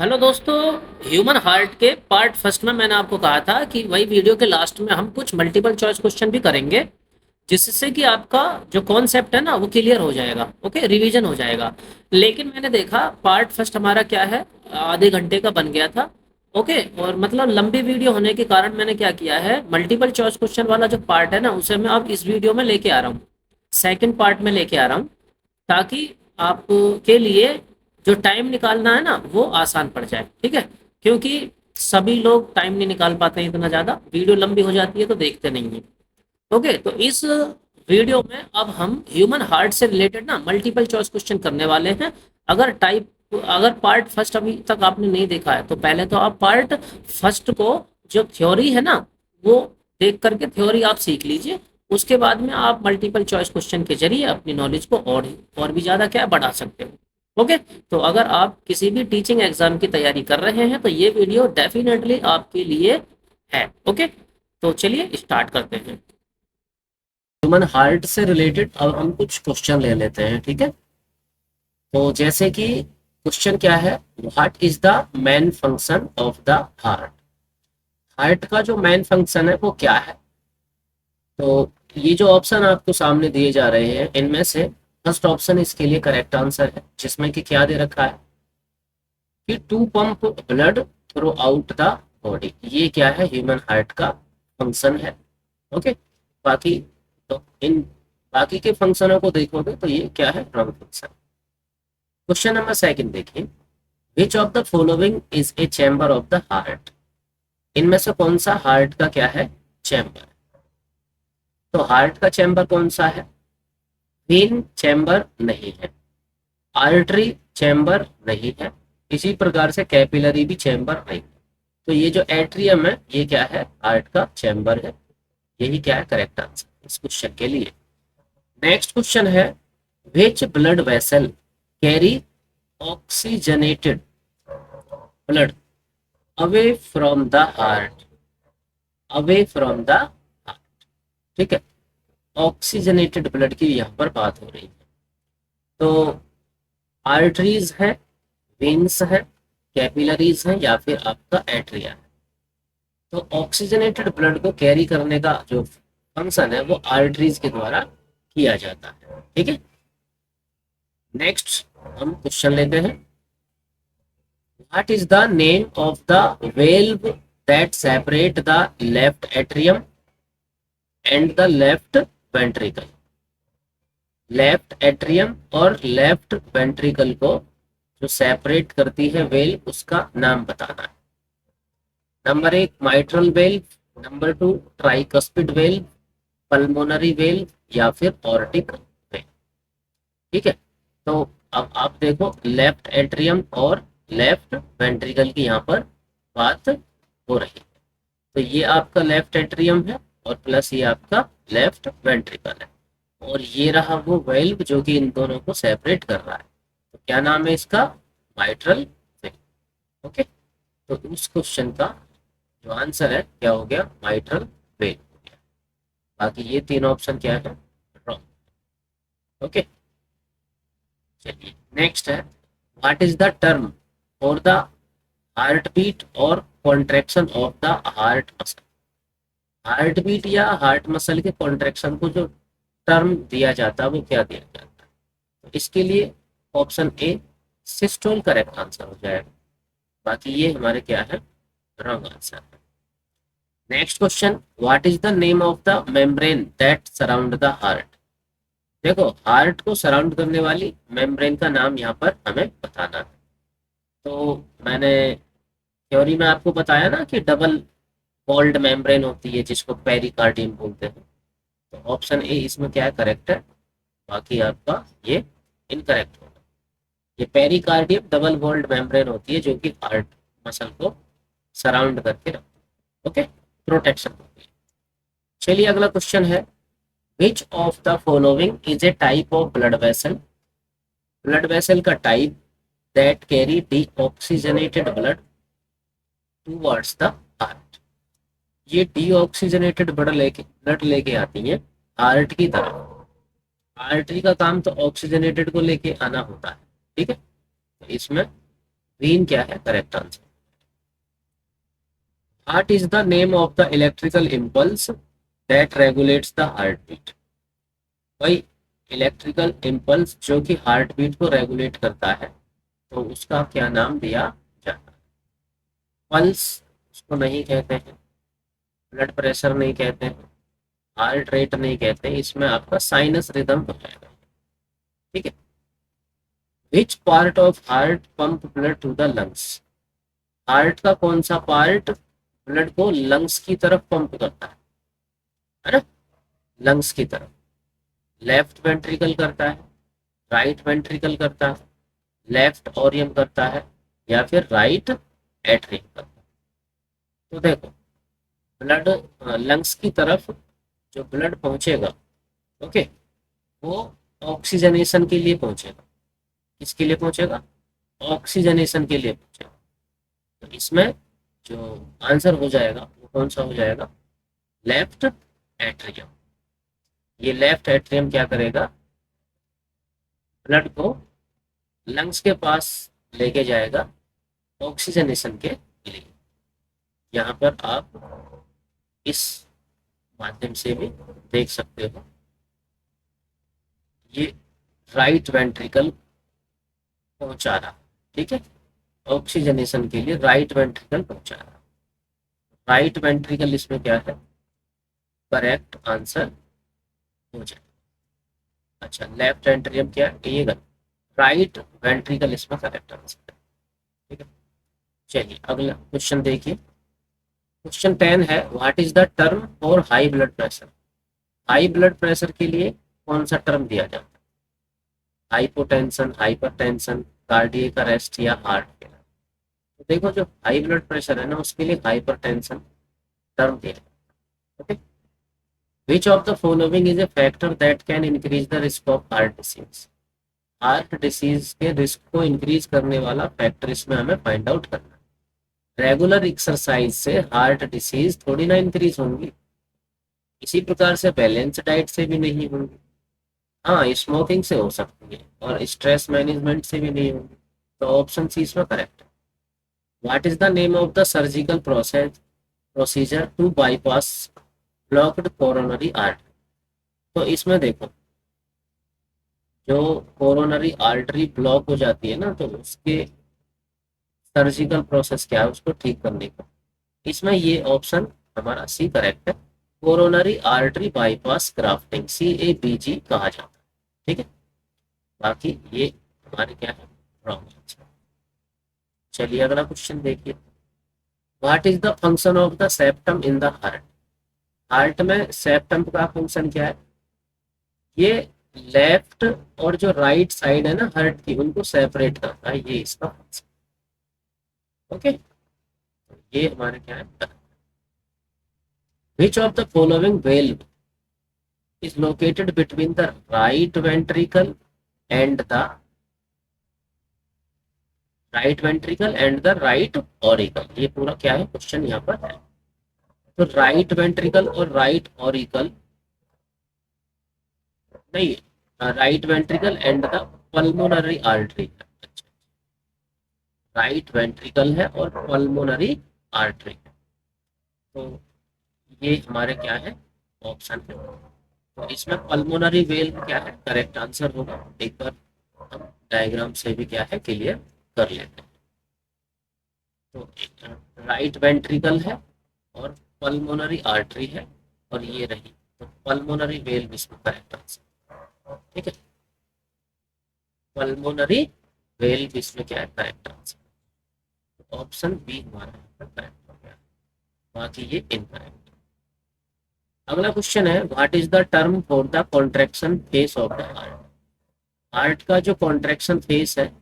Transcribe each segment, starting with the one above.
Hello दोस्तों। Human heart के part first में मैंने आपको कहा था कि वही वीडियो के लास्ट में हम कुछ मल्टीपल चॉइस क्वेश्चन भी करेंगे, जिससे कि आपका जो कॉन्सेप्ट है ना वो क्लियर हो जाएगा। ओके, रिवीजन हो जाएगा। लेकिन मैंने देखा पार्ट फर्स्ट हमारा क्या है, आधे घंटे का बन गया था। ओके, और मतलब लंबी वीडियो होने के कारण मैंने क्या किया है, मल्टीपल चॉइस क्वेश्चन वाला जो पार्ट है ना उसे मैं अब इस वीडियो में लेके आ रहा हूँ, सेकंड पार्ट में लेके आ रहा हूँ, ताकि आपके लिए जो टाइम निकालना है ना वो आसान पड़ जाए। ठीक है, क्योंकि सभी लोग टाइम नहीं निकाल पाते हैं, इतना ज़्यादा वीडियो लंबी हो जाती है तो देखते नहीं हैं। ओके, तो इस वीडियो में अब हम ह्यूमन हार्ट से रिलेटेड ना मल्टीपल चॉइस क्वेश्चन करने वाले हैं। अगर पार्ट फर्स्ट अभी तक आपने नहीं देखा है तो पहले तो आप पार्ट फर्स्ट को, जो थ्योरी है ना, वो देख करके थ्योरी आप सीख लीजिए। उसके बाद में आप मल्टीपल चॉइस क्वेश्चन के जरिए अपनी नॉलेज को और भी ज़्यादा क्या बढ़ा सकते हो। ओके, तो अगर आप किसी भी टीचिंग एग्जाम की तैयारी कर रहे हैं तो ये वीडियो डेफिनेटली आपके लिए है। ओके, तो चलिए स्टार्ट करते हैं। ह्यूमन हार्ट से रिलेटेड अब हम कुछ क्वेश्चन ले लेते हैं, ठीक है। तो जैसे कि क्वेश्चन क्या है, what is the main function of the heart. Heart का जो मेन फंक्शन है वो क्या है। तो ये जो ऑप्शन आपको सामने दिए जा रहे हैं इनमें से फर्स्ट ऑप्शन इसके लिए करेक्ट आंसर है, जिसमें कि क्या दे रखा है कि to pump blood throughout the body. ये क्या है, ह्यूमन हार्ट का फंक्शन है। ओके, बाकी तो इन बाकी के फंक्शनों को देखोगे तो ये क्या है, wrong function. Question number second देखिए, which of the following is a chamber of the heart. इनमें से कौन सा हार्ट का क्या है, चैम्बर। तो हार्ट का चैम्बर कौन सा है, वेन चैम्बर नहीं है, आर्टरी चैम्बर नहीं है, इसी प्रकार से कैपिलरी भी चैम्बर नहीं है। तो ये जो एट्रियम है ये क्या है, हार्ट का चैम्बर है। यही क्या है, करेक्ट आंसर इस क्वेश्चन के लिए। नेक्स्ट क्वेश्चन है, which blood vessel carry oxygenated blood away from the heart. Away from the heart, ठीक है। ऑक्सीजनेटेड ब्लड की यहाँ पर बात हो रही है। तो आर्टरीज है, वेन्स है, कैपिलरीज है, या फिर आपका एट्रिया है। तो ऑक्सीजनेटेड ब्लड को कैरी करने का जो फंक्शन है वो आर्टरीज के द्वारा किया जाता है, ठीक है। नेक्स्ट हम क्वेश्चन लेते हैं, what is the name of the valve that separate the left atrium and the left ventricle. Left atrium और लेफ्ट वेंट्रिकल को जो सेपरेट करती है वेल्व, उसका नाम बताना है। नंबर एक mitral valve, number two tricuspid valve, pulmonary valve, या फिर ऑर्टिक वेल्व, ठीक है। तो अब आप देखो लेफ्ट एट्रियम और लेफ्ट वेंट्रिकल की यहाँ पर बात हो रही है। तो ये आपका लेफ्ट एट्रियम है और प्लस ये आपका लेफ्ट वेंट्रिकल है, और ये रहा वो वेल्व जो कि इन दोनों को सेपरेट कर रहा है। तो क्या नाम है इसका, माइट्रल वेल्व। ओके, तो उस क्वेश्चन का जो आंसर है क्या हो गया, माइट्रल वेल्व हो गया। बाकी ये तीन ऑप्शन क्या है, रॉन्ग। ओके, चलिए नेक्स्ट है, what is the term for the heartbeat और contraction of the heart muscle. Heartbeat या हार्ट मसल के कॉन्ट्रेक्शन को जो टर्म दिया जाता है वो क्या दिया जाता है। तो इसके लिए option A systole correct answer हो जाएगा। बाकी ये हमारे क्या है, रॉन्ग आंसर है। Next question, what is the name of the membrane that surround the heart. देखो हार्ट को सराउंड करने वाली मेम्ब्रेन का नाम यहाँ पर हमें बताना है। तो मैंने थ्योरी में आपको बताया ना कि डबल वॉल्ड मेम्ब्रेन होती है जिसको पेरिकार्डियम बोलते हैं। तो ऑप्शन ए इसमें क्या है, करेक्ट है। बाकी आपका ये इनकरेक्ट होगा। ये पेरिकार्डियम डबल वॉल्ड मेम्ब्रेन होती है जो कि हार्ट मसल को सराउंड करके रखती है। ओके, प्रोटेक्शन होती है। चलिए अगला क्वेश्चन है, which of the following is a type of blood vessel. Blood vessel का type that carry deoxygenated blood towards the heart. ये डीऑक्सीजनेटेड ब्लड लेके आती है हार्ट की तरफ। आर्टरी का काम तो ऑक्सीजनेटेड को लेके आना होता है, ठीक है। तो इसमें ग्रीन क्या है correct answer. Heart is the name of the electrical impulse that regulates the heartbeat. भाई इलेक्ट्रिकल इम्पल्स जो कि हार्ट बीट को रेगुलेट करता है, तो उसका क्या नाम दिया जाता है? पल्स उसको नहीं कहते हैं, ब्लड प्रेशर नहीं कहते हैं, हार्ट रेट नहीं कहते हैं, इसमें आपका साइनस रिदम हो जाएगा। ठीक है। Which part of heart pump blood to the lungs. Heart का कौन सा पार्ट ब्लड को लंग्स की तरफ पंप करता है ना? लंग्स की तरफ। लेफ्ट वेंट्रिकल करता है, राइट वेंट्रिकल करता है, लेफ्ट ओरियम करता है, या फिर राइट एट्रियम करता है? तो देखो, ब्लड लंग्स की तरफ जो ब्लड पहुंचेगा, ओके, वो ऑक्सीजनेशन के लिए पहुंचेगा। किसके लिए पहुंचेगा? ऑक्सीजनेशन के लिए पहुंचेगा। तो इसमें जो आंसर हो जाएगा वो कौन सा हो जाएगा? Left atrium. ये लेफ्ट एट्रियम क्या करेगा? ब्लड को लंग्स के पास लेके जाएगा ऑक्सीजनेशन के लिए। यहाँ पर आप इस माध्यम से भी देख सकते हो, ये राइट वेंट्रिकल पहुंचा रहा। ठीक है, ऑक्सीजनेशन के लिए राइट वेंट्रिकल पहुंचा रहा। राइट वेंट्रिकल इसमें क्या है? करेक्ट आंसर हो जाए। अच्छा, लेफ्ट एंट्रियम क्या है? ये राइट वेंट्रिकल इसमें करेक्ट आंसर है। ठीक है, चलिए अगला क्वेश्चन देखिए। क्वेश्चन 10 है, what is the term for high blood pressure. High blood pressure के लिए कौन सा टर्म दिया जाता है? हाइपोटेंशन, हाइपरटेंशन, कार्डियक अरेस्ट या हार्ट फेलियर? तो देखो, जो हाई ब्लड प्रेशर है ना, उसके लिए हाइपरटेंशन टर्म दिया जाता है। Okay. Which of the following is A factor that can increase the risk of heart disease. Heart disease के रिस्क को इंक्रीज करने वाला फैक्टर इसमें हमें फाइंड आउट करना है। रेगुलर एक्सरसाइज से हार्ट डिसीज थोड़ी ना इंक्रीज होंगी, इसी प्रकार से बैलेंस डाइट से भी नहीं होंगी। हाँ, स्मोकिंग से हो सकती है और स्ट्रेस मैनेजमेंट से भी नहीं होगी। तो ऑप्शन सी इसमें करेक्ट है। What is the name of the surgical procedure to bypass blocked coronary artery. तो इसमें देखो, जो कोरोनरी आर्टरी ब्लॉक हो जाती है ना, तो उसके सर्जिकल प्रोसेस क्या है उसको ठीक करने का। इसमें ये ऑप्शन हमारा सी करेक्ट है। Coronary artery bypass grafting, CABG कहा जाता है। ठीक है, बाकी ये हमारे क्या है? Wrong answer. चलिए अगला क्वेश्चन देखिए। What is the function of the septum in the heart. Heart में सेप्टम का फंक्शन क्या है? ये लेफ्ट और जो राइट साइड है ना हार्ट की, उनको सेपरेट करता है, ये इसका फंक्शन। ओके, ये हमारे क्या है? Which of the following valve is located between the right ventricle and the right auricle। ये पूरा क्या है क्वेश्चन यहाँ पर है। तो राइट वेंट्रिकल और राइट ऑरिकल नहीं, right ventricle and the pulmonary artery. Right ventricle है और पल्मोनरी आर्टरी। तो ये हमारे क्या है? ऑप्शन है। तो इसमें पल्मोनरी वेल्व क्या है? करेक्ट आंसर होगा। एक बार हम डायग्राम से भी क्या है क्लियर कर लेते हैं। तो राइट वेंट्रिकल है और पल्मोनरी आर्टरी है, और ये रही, तो पल्मोनरी वेल्व इसमें करेक्ट आंसर। ठीक है, पल्मोनरी वेल्व इसमें क्या है? Correct answer. ऑप्शन बी हमारा करेक्ट हो गया, बाकी ये इनकरेक्ट। अगला क्वेश्चन है, what is the term for the contraction face of the heart. Heart का जो कॉन्ट्रैक्शन फेस है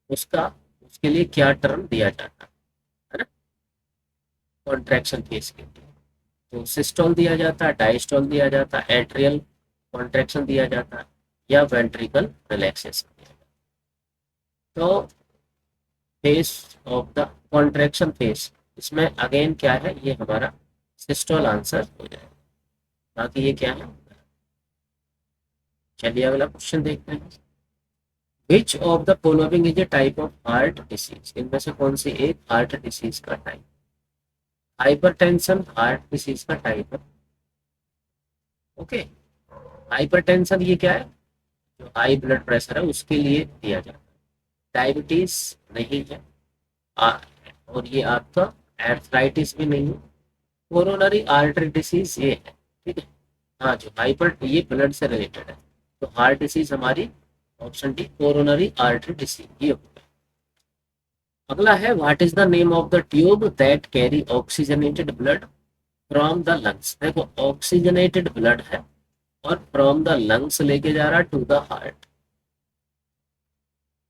उसका, उसके लिए क्या टर्म दिया जाता है ना? कॉन्ट्रैक्शन फेस के लिए तो सिस्टोल दिया जाता है, डायस्टोल दिया जाता है, एट्रियल कॉन्ट्रैक्शन दिया जाता है, या वेंट्रिकल रिलैक्सेशन दिया जाता है। तो face of the contraction face, इसमें अगेन क्या है? ये हमारा सिस्टोल आंसर हो जाएगा, बाकी ये क्या है? चलिए अगला क्वेश्चन देखते हैं। विच of the following is a type of heart disease, इनमें से कौन सी एक हार्ट डिसीज का टाइप? हाइपरटेंशन हार्ट डिसीज का टाइप है। ओके, हाइपरटेंशन ये क्या है? जो हाई ब्लड प्रेशर है उसके लिए दिया जाता है। डायबिटीज नहीं है। आ, और ये आपका एर्थराइटिस भी नहीं है। कोरोनरी आर्टरी डिसीज ये है। ठीक है। हाँ, जो हाइपर ये ब्लड से रिलेटेड है। तो हार्ट डिसीज हमारी option D coronary artery disease ये हो गया। अगला है what is the name of the tube that carry oxygenated blood from the lungs. देखो ऑक्सीजनेटेड ब्लड है और फ्रॉम द लंग्स लेके जा रहा टू द हार्ट।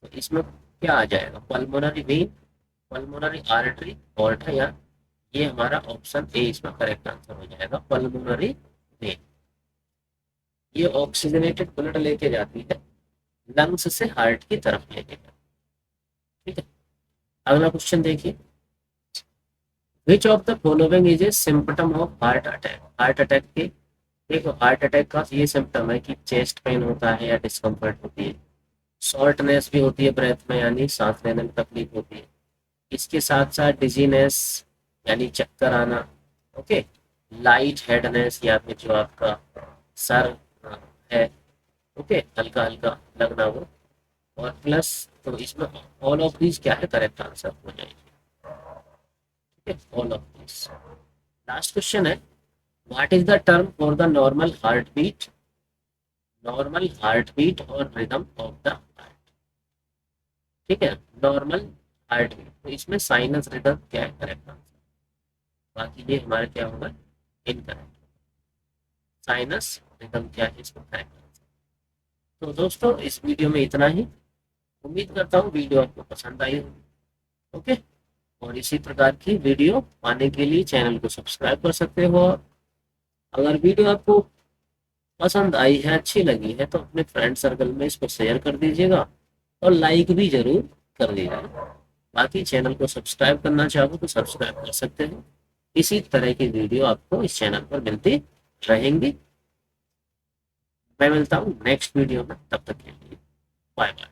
तो इसमें क्या आ जाएगा? Pulmonary vein, pulmonary artery, otter. ये हमारा ऑप्शन ए इसमें करेक्ट आंसर हो जाएगा, पल्मोनरी वेन। ये ऑक्सीजनेटेड ब्लड लेके जाती है लंग्स से हार्ट की तरफ लेके जाती है। ठीक है। अगला क्वेश्चन देखिए, which of the following is A symptom of heart attack. Heart attack के देखो, हार्ट अटैक का ये सिम्टम है कि चेस्ट पेन होता है या डिस्कम्फर्ट होती है, शॉर्टनेस भी होती है ब्रेथ में यानी सांस लेने में तकलीफ होती है, इसके साथ साथ डिजीनेस यानी चक्कर आना। ओके, लाइट हेडनेस या फिर जो आपका सर है, ओके, हल्का हल्का लगना वो, और प्लस तो इसमें ऑल ऑफ दीज क्या है? करेक्ट आंसर हो जाएगी। ठीक है, all of these. Last question है, what is the term for the normal heartbeat? Normal heartbeat और रिदम ऑफ द हार्ट। ठीक है, नॉर्मल हार्ट बीट, तो इसमें साइनस रिदम क्या है? Correct answer. बाकी ये हमारे क्या होगा? इनकरेक्ट। साइनस रिदम क्या है इसमें? Correct answer. तो दोस्तों इस वीडियो में इतना ही। उम्मीद करता हूँ वीडियो आपको पसंद आई होगी। ओके, और इसी प्रकार की वीडियो पाने के लिए चैनल को सब्सक्राइब कर सकते हो। अगर वीडियो आपको पसंद आई है, अच्छी लगी है, तो अपने फ्रेंड सर्कल में इसको शेयर कर दीजिएगा और लाइक भी जरूर कर दीजिएगा। बाकी चैनल को सब्सक्राइब करना चाहो तो सब्सक्राइब कर सकते हो। इसी तरह की वीडियो आपको इस चैनल पर मिलती रहेंगी। मैं मिलता हूँ नेक्स्ट वीडियो में, तब तक के लिए बाय बाय।